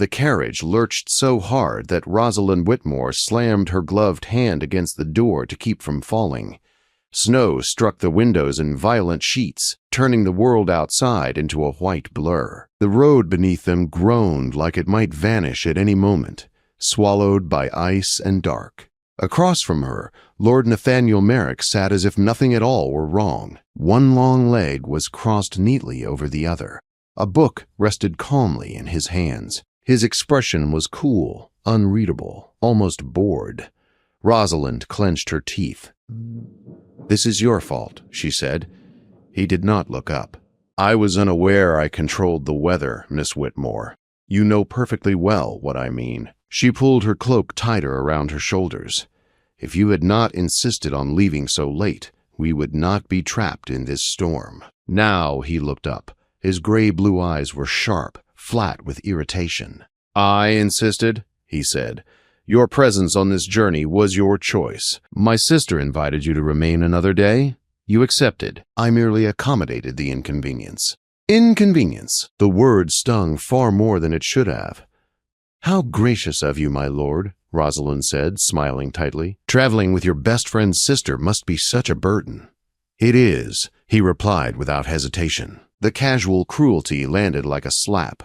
The carriage lurched so hard that Rosalind Whitmore slammed her gloved hand against the door to keep from falling. Snow struck the windows in violent sheets, turning the world outside into a white blur. The road beneath them groaned like it might vanish at any moment, swallowed by ice and dark. Across from her, Lord Nathaniel Merrick sat as if nothing at all were wrong. One long leg was crossed neatly over the other. A book rested calmly in his hands. His expression was cool, unreadable, almost bored. Rosalind clenched her teeth. "This is your fault," she said. He did not look up. "I was unaware I controlled the weather, Miss Whitmore. You know perfectly well what I mean." She pulled her cloak tighter around her shoulders. "If you had not insisted on leaving so late, we would not be trapped in this storm." Now he looked up. His gray-blue eyes were sharp, flat with irritation. "I insisted," he said. "Your presence on this journey was your choice. My sister invited you to remain another day. You accepted. I merely accommodated the inconvenience." Inconvenience! The word stung far more than it should have. "How gracious of you, my lord," Rosalind said, smiling tightly. "Traveling with your best friend's sister must be such a burden." "It is," he replied without hesitation. The casual cruelty landed like a slap.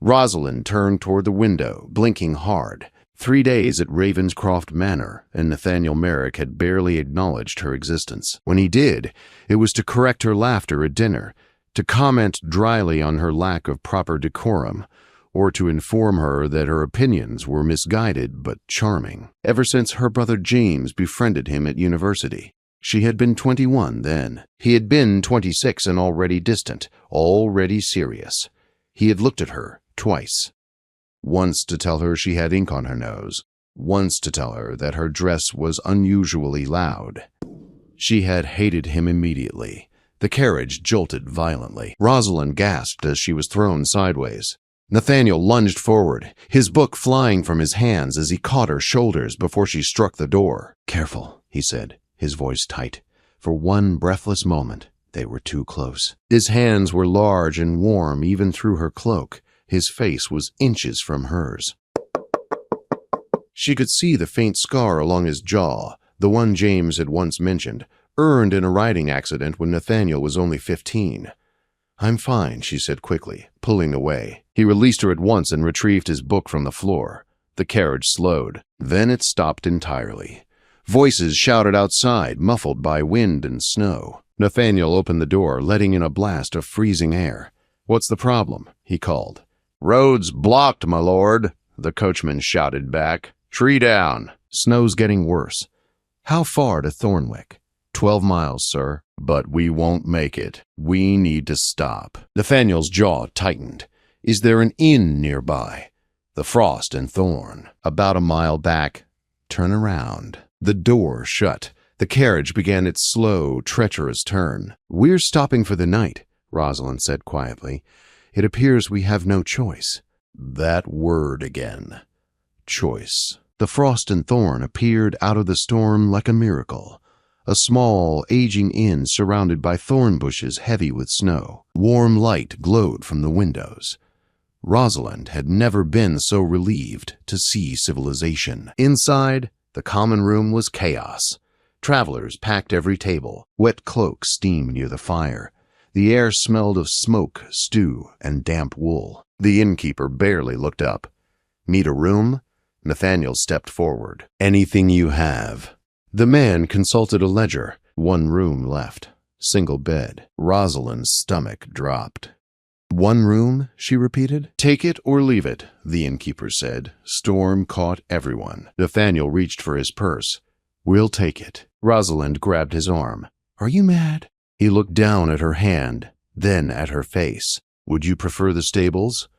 Rosalind turned toward the window, blinking hard. 3 days at Ravenscroft Manor, and Nathaniel Merrick had barely acknowledged her existence. When he did, it was to correct her laughter at dinner, to comment dryly on her lack of proper decorum, or to inform her that her opinions were misguided but charming. Ever since her brother James befriended him at university. She had been 21 then. He had been 26 and already distant, already serious. He had looked at her twice. Once to tell her she had ink on her nose. Once to tell her that her dress was unusually loud. She had hated him immediately. The carriage jolted violently. Rosalind gasped as she was thrown sideways. Nathaniel lunged forward, his book flying from his hands as he caught her shoulders before she struck the door. "Careful," he said, his voice tight. For one breathless moment, they were too close. His hands were large and warm even through her cloak. His face was inches from hers. She could see the faint scar along his jaw, the one James had once mentioned, earned in a riding accident when Nathaniel was only 15. "I'm fine," she said quickly, pulling away. He released her at once and retrieved his book from the floor. The carriage slowed. Then it stopped entirely. Voices shouted outside, muffled by wind and snow. Nathaniel opened the door, letting in a blast of freezing air. "What's the problem?" he called. "Road's blocked, my lord," the coachman shouted back. "Tree down." "Snow's getting worse." "How far to Thornwick?" 12 miles, sir." "But we won't make it. We need to stop." Nathaniel's jaw tightened. "Is there an inn nearby?" "The Frost and Thorn." "About a mile back." "Turn around." The door shut. The carriage began its slow, treacherous turn. "We're stopping for the night," Rosalind said quietly. "It appears we have no choice." That word again. Choice. The Frost and Thorn appeared out of the storm like a miracle. A small, aging inn surrounded by thorn bushes heavy with snow. Warm light glowed from the windows. Rosalind had never been so relieved to see civilization. Inside, the common room was chaos. Travelers packed every table. Wet cloaks steamed near the fire. The air smelled of smoke, stew, and damp wool. The innkeeper barely looked up. "Need a room?" Nathaniel stepped forward. "Anything you have." The man consulted a ledger. 1 room left. Single bed. Rosalind's stomach dropped. "1 room?" she repeated. "Take it or leave it," the innkeeper said. Storm caught everyone. Nathaniel reached for his purse. "We'll take it." Rosalind grabbed his arm. "Are you mad?" He looked down at her hand, then at her face. "Would you prefer the stables?"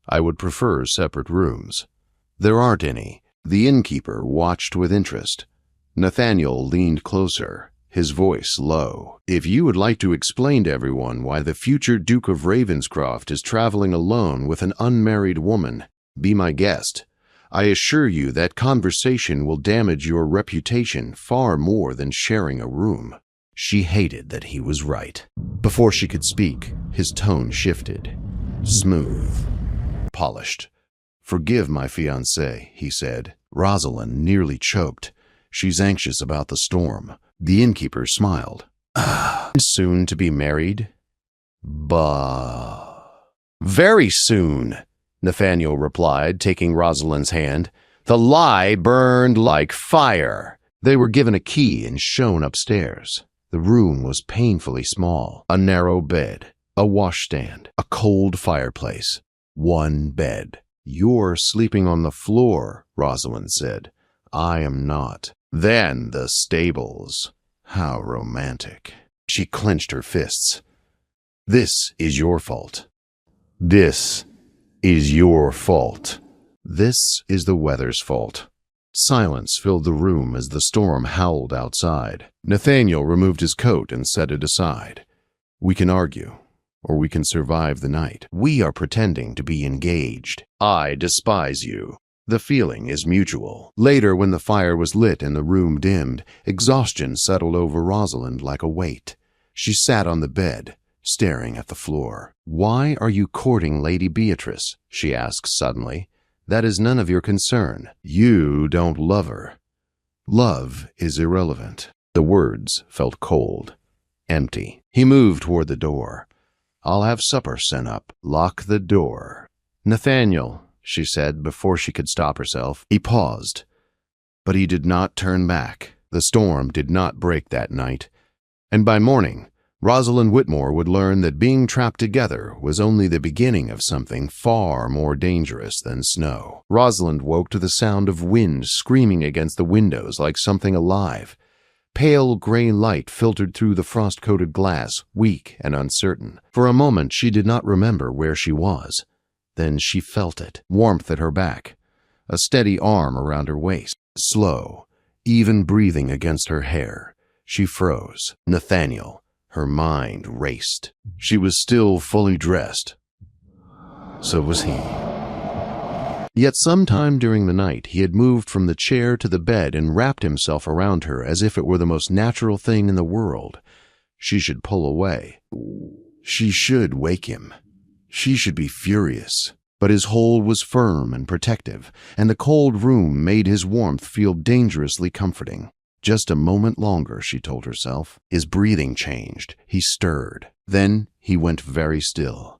"I would prefer separate rooms." "There aren't any." The innkeeper watched with interest. Nathaniel leaned closer, his voice low. "If you would like to explain to everyone why the future Duke of Ravenscroft is traveling alone with an unmarried woman, be my guest. I assure you that conversation will damage your reputation far more than sharing a room." She hated that he was right. Before she could speak, his tone shifted. Smooth. Polished. "Forgive my fiancée," he said. Rosalind nearly choked. "She's anxious about the storm." The innkeeper smiled. "Soon to be married?" "Bah." "Very soon," Nathaniel replied, taking Rosalind's hand. The lie burned like fire. They were given a key and shown upstairs. The room was painfully small. A narrow bed, a washstand, a cold fireplace. One bed. "You're sleeping on the floor," Rosalind said. "I am not." Then the stables. How romantic. She clenched her fists. "This is your fault. This is your fault. This is the weather's fault." Silence filled the room as the storm howled outside. Nathaniel removed his coat and set it aside. "We can argue, or we can survive the night. We are pretending to be engaged. I despise you. The feeling is mutual." Later, when the fire was lit and the room dimmed, exhaustion settled over Rosalind like a weight. She sat on the bed, staring at the floor. "Why are you courting Lady Beatrice?" she asked suddenly. "That is none of your concern. You don't love her. Love is irrelevant." The words felt cold, empty. He moved toward the door. "I'll have supper sent up. Lock the door." "Nathaniel," she said before she could stop herself. He paused, but he did not turn back. The storm did not break that night, and by morning, Rosalind Whitmore would learn that being trapped together was only the beginning of something far more dangerous than snow. Rosalind woke to the sound of wind screaming against the windows like something alive. Pale gray light filtered through the frost-coated glass, weak and uncertain. For a moment she did not remember where she was. Then she felt it, warmth at her back, a steady arm around her waist, slow, even breathing against her hair. She froze. Nathaniel. Her mind raced. She was still fully dressed. So was he. Yet sometime during the night he had moved from the chair to the bed and wrapped himself around her as if it were the most natural thing in the world. She should pull away. She should wake him. She should be furious. But his hold was firm and protective, and the cold room made his warmth feel dangerously comforting. Just a moment longer, she told herself. His breathing changed. He stirred. Then he went very still.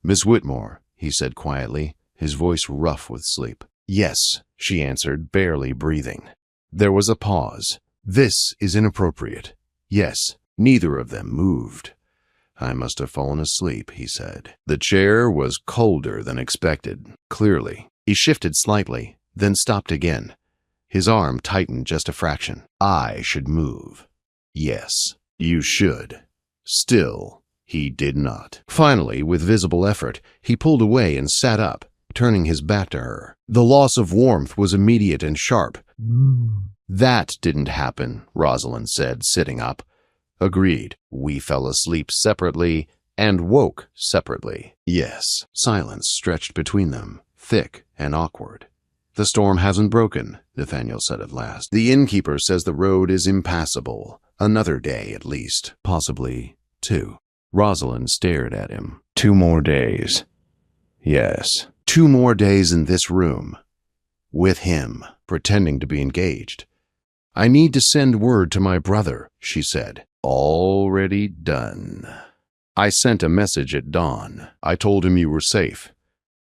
"Miss Whitmore," he said quietly, his voice rough with sleep. "Yes," she answered, barely breathing. There was a pause. "This is inappropriate." "Yes." Neither of them moved. "I must have fallen asleep," he said. The chair was colder than expected, clearly. He shifted slightly, then stopped again. His arm tightened just a fraction. "I should move." "Yes, you should." Still, he did not. Finally, with visible effort, he pulled away and sat up, turning his back to her. The loss of warmth was immediate and sharp. "That didn't happen," Rosalind said, sitting up. "Agreed. We fell asleep separately and woke separately." "Yes." Silence stretched between them, thick and awkward. "The storm hasn't broken," Nathaniel said at last. "The innkeeper says the road is impassable. Another day, at least. Possibly 2. Rosalind stared at him. 2 more days. Yes. 2 more days in this room. With him, pretending to be engaged. "I need to send word to my brother," she said. "Already done. I sent a message at dawn. I told him you were safe."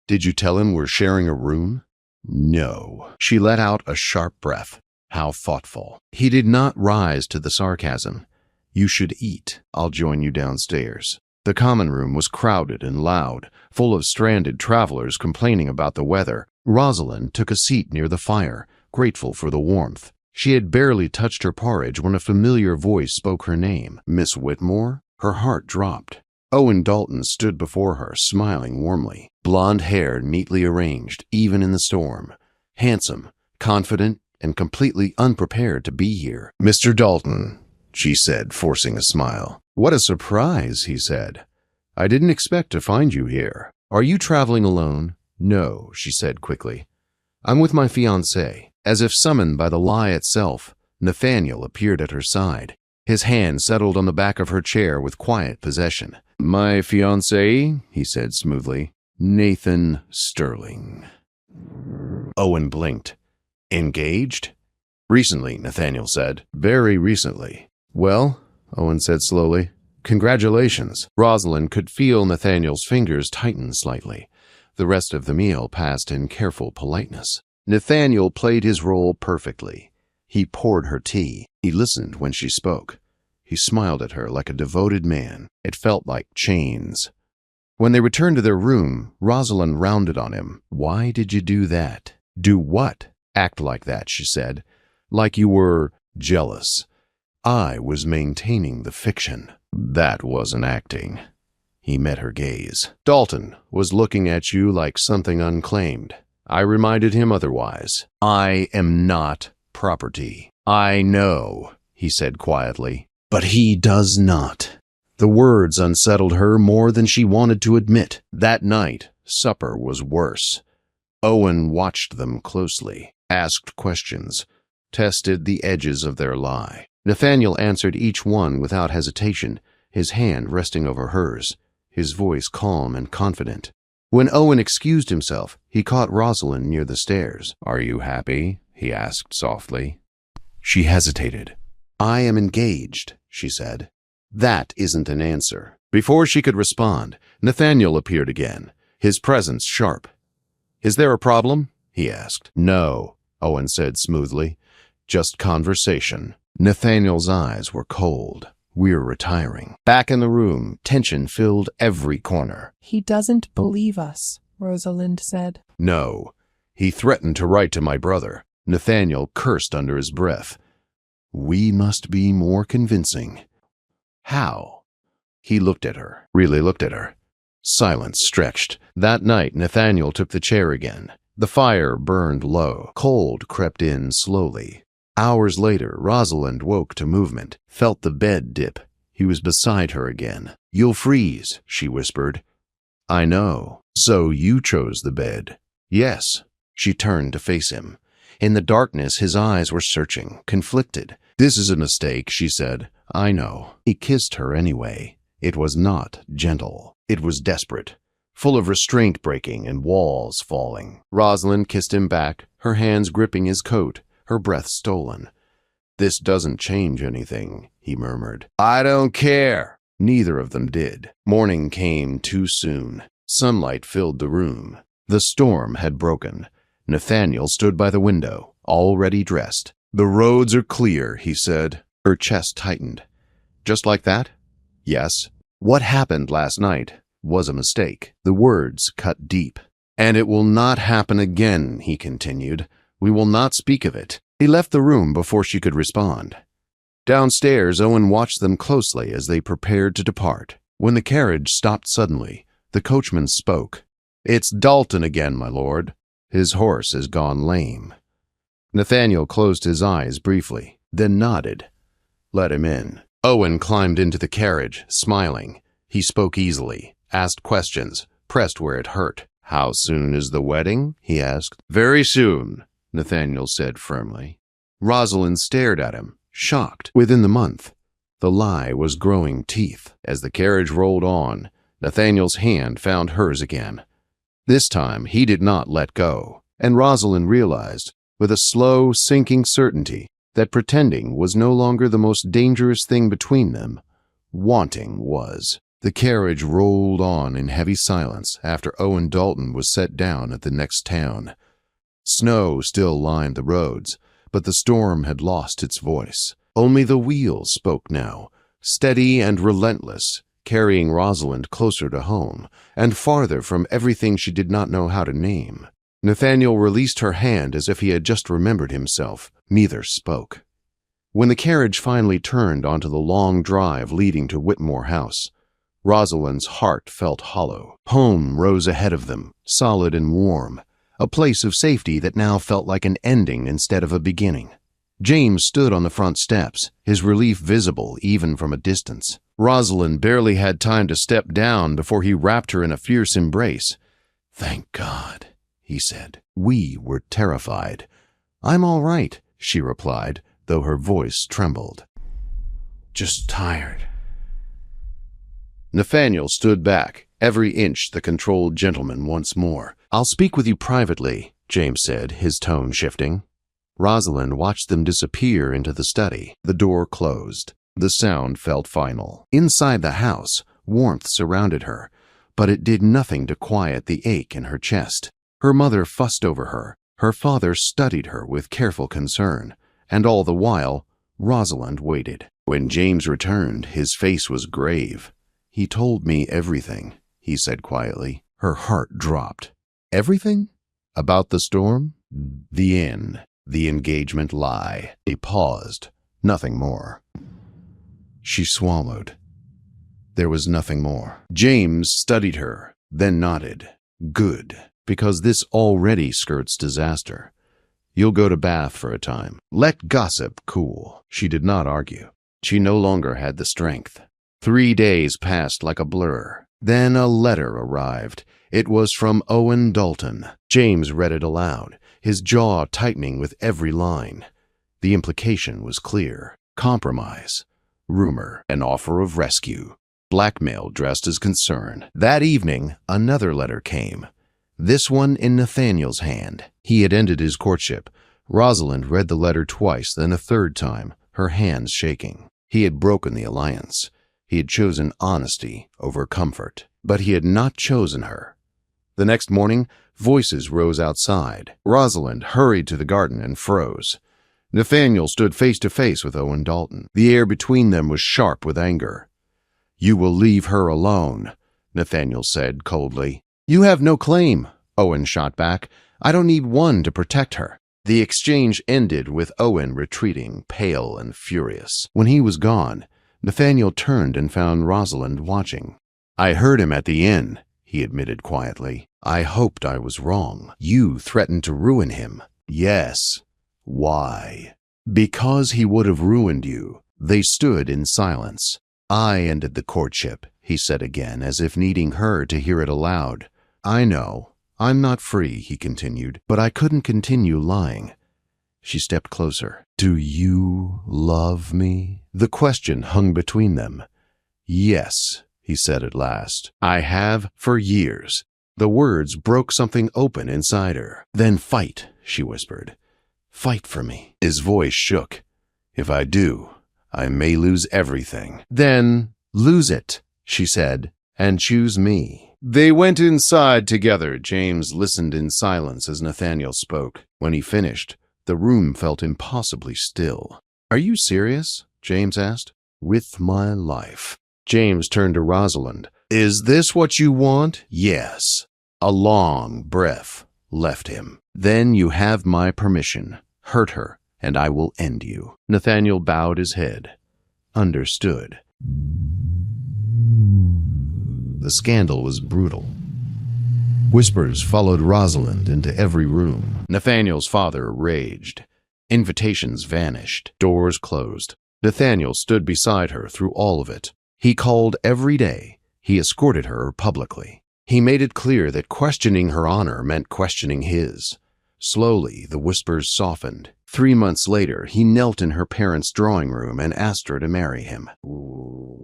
"Did you tell him we're sharing a room?" "No." She let out a sharp breath. How thoughtful. He did not rise to the sarcasm. "You should eat. I'll join you downstairs." The common room was crowded and loud, full of stranded travelers complaining about the weather. Rosalind took a seat near the fire, grateful for the warmth. She had barely touched her porridge when a familiar voice spoke her name. "Miss Whitmore?" Her heart dropped. Owen Dalton stood before her, smiling warmly. Blonde hair neatly arranged, even in the storm. Handsome, confident, and completely unprepared to be here. "Mr. Dalton," she said, forcing a smile. "What a surprise," he said. "I didn't expect to find you here. Are you traveling alone?" "No," she said quickly. "I'm with my fiancé." As if summoned by the lie itself, Nathaniel appeared at her side. His hand settled on the back of her chair with quiet possession. "My fiancé," he said smoothly, "Nathan Sterling." Owen blinked. Engaged? Recently, Nathaniel said. Very recently. Well, Owen said slowly, congratulations. Rosalind could feel Nathaniel's fingers tighten slightly. The rest of the meal passed in careful politeness. Nathaniel played his role perfectly. He poured her tea. He listened when she spoke. He smiled at her like a devoted man. It felt like chains. When they returned to their room, Rosalind rounded on him. Why did you do that? Do what? Act like that, she said. Like you were jealous. I was maintaining the fiction. That wasn't acting. He met her gaze. Dalton was looking at you like something unclaimed. I reminded him otherwise. I am not property. I know, he said quietly, but he does not. The words unsettled her more than she wanted to admit. That night, supper was worse. Owen watched them closely, asked questions, tested the edges of their lie. Nathaniel answered each one without hesitation, his hand resting over hers, his voice calm and confident. When Owen excused himself, he caught Rosalind near the stairs. Are you happy? He asked softly. She hesitated. I am engaged, she said. That isn't an answer. Before she could respond, Nathaniel appeared again, his presence sharp. Is there a problem? He asked. No, Owen said smoothly. Just conversation. Nathaniel's eyes were cold. We're retiring. Back in the room, tension filled every corner. He doesn't believe us, Rosalind said. No. He threatened to write to my brother. Nathaniel cursed under his breath. We must be more convincing. How? He looked at her, really looked at her. Silence stretched. That night, Nathaniel took the chair again. The fire burned low. Cold crept in slowly. Hours later, Rosalind woke to movement, felt the bed dip. He was beside her again. You'll freeze, she whispered. I know. So you chose the bed. Yes. She turned to face him. In the darkness, his eyes were searching, conflicted. This is a mistake, she said. I know. He kissed her anyway. It was not gentle. It was desperate, full of restraint breaking and walls falling. Rosalind kissed him back, her hands gripping his coat, her breath stolen. This doesn't change anything, he murmured. I don't care. Neither of them did. Morning came too soon. Sunlight filled the room. The storm had broken. Nathaniel stood by the window, already dressed. The roads are clear, he said. Her chest tightened. Just like that? Yes. What happened last night was a mistake. The words cut deep. And it will not happen again, he continued. We will not speak of it. He left the room before she could respond. Downstairs, Owen watched them closely as they prepared to depart. When the carriage stopped suddenly, the coachman spoke. It's Dalton again, my lord. His horse has gone lame. Nathaniel closed his eyes briefly, then nodded. Let him in. Owen climbed into the carriage, smiling. He spoke easily, asked questions, pressed where it hurt. How soon is the wedding? He asked. Very soon, Nathaniel said firmly. Rosalind stared at him, shocked. Within the month, the lie was growing teeth. As the carriage rolled on, Nathaniel's hand found hers again. This time, he did not let go, and Rosalind realized, with a slow, sinking certainty, that pretending was no longer the most dangerous thing between them. Wanting was. The carriage rolled on in heavy silence after Owen Dalton was set down at the next town. Snow still lined the roads, but the storm had lost its voice. Only the wheels spoke now, steady and relentless, carrying Rosalind closer to home, and farther from everything she did not know how to name. Nathaniel released her hand as if he had just remembered himself. Neither spoke. When the carriage finally turned onto the long drive leading to Whitmore House, Rosalind's heart felt hollow. Home rose ahead of them, solid and warm, a place of safety that now felt like an ending instead of a beginning. James stood on the front steps, his relief visible even from a distance. Rosalind barely had time to step down before he wrapped her in a fierce embrace. Thank God, he said. We were terrified. I'm all right, she replied, though her voice trembled. Just tired. Nathaniel stood back, every inch the controlled gentleman once more. I'll speak with you privately, James said, his tone shifting. Rosalind watched them disappear into the study. The door closed. The sound felt final. Inside the house, warmth surrounded her, but it did nothing to quiet the ache in her chest. Her mother fussed over her. Her father studied her with careful concern, and all the while, Rosalind waited. When James returned, his face was grave. "He told me everything," he said quietly. Her heart dropped. "Everything? About the storm?" "The inn, the engagement lie." He paused. Nothing more. She swallowed. There was nothing more. James studied her, then nodded. "Good, because this already skirts disaster. You'll go to Bath for a time. Let gossip cool." She did not argue. She no longer had the strength. 3 days passed like a blur. Then a letter arrived. It was from Owen Dalton. James read it aloud, his jaw tightening with every line. The implication was clear. Compromise. Rumor. An offer of rescue. Blackmail dressed as concern. That evening, another letter came. This one in Nathaniel's hand. He had ended his courtship. Rosalind read the letter twice, then a third time, her hands shaking. He had broken the alliance. He had chosen honesty over comfort. But he had not chosen her. The next morning, voices rose outside. Rosalind hurried to the garden and froze. Nathaniel stood face to face with Owen Dalton. The air between them was sharp with anger. "You will leave her alone," Nathaniel said coldly. "You have no claim," Owen shot back. "I don't need one to protect her." The exchange ended with Owen retreating, pale and furious. When he was gone, Nathaniel turned and found Rosalind watching. "I heard him at the inn," he admitted quietly. "I hoped I was wrong. You threatened to ruin him." "Yes." "Why?" "Because he would have ruined you." They stood in silence. "I ended the courtship," he said again, as if needing her to hear it aloud. "I know. I'm not free," he continued, "but I couldn't continue lying." She stepped closer. "Do you love me?" The question hung between them. "Yes," he said at last. "I have for years." The words broke something open inside her. "Then fight," she whispered. "Fight for me." His voice shook. "If I do, I may lose everything." "Then lose it," she said, "and choose me." They went inside together. James listened in silence as Nathaniel spoke. When he finished, the room felt impossibly still. "Are you serious?" James asked. "With my life." James turned to Rosalind. "Is this what you want?" "Yes." A long breath left him. "Then you have my permission. Hurt her, and I will end you." Nathaniel bowed his head. "Understood." The scandal was brutal. Whispers followed Rosalind into every room. Nathaniel's father raged. Invitations vanished. Doors closed. Nathaniel stood beside her through all of it. He called every day. He escorted her publicly. He made it clear that questioning her honor meant questioning his. Slowly, the whispers softened. 3 months later, he knelt in her parents' drawing room and asked her to marry him.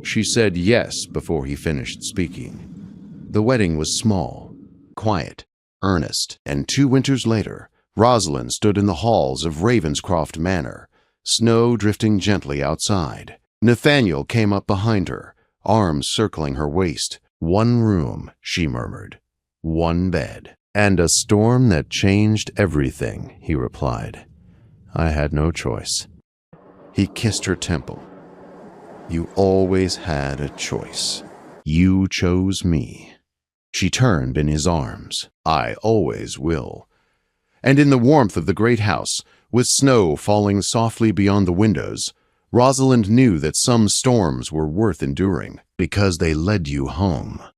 She said yes before he finished speaking. The wedding was small, quiet, earnest, and 2 winters later, Rosalind stood in the halls of Ravenscroft Manor, snow drifting gently outside. Nathaniel came up behind her, arms circling her waist. "One room," she murmured. "One bed." "And a storm that changed everything," he replied. "I had no choice." He kissed her temple. "You always had a choice. You chose me." She turned in his arms. "I always will." And in the warmth of the great house, with snow falling softly beyond the windows, Rosalind knew that some storms were worth enduring because they led you home.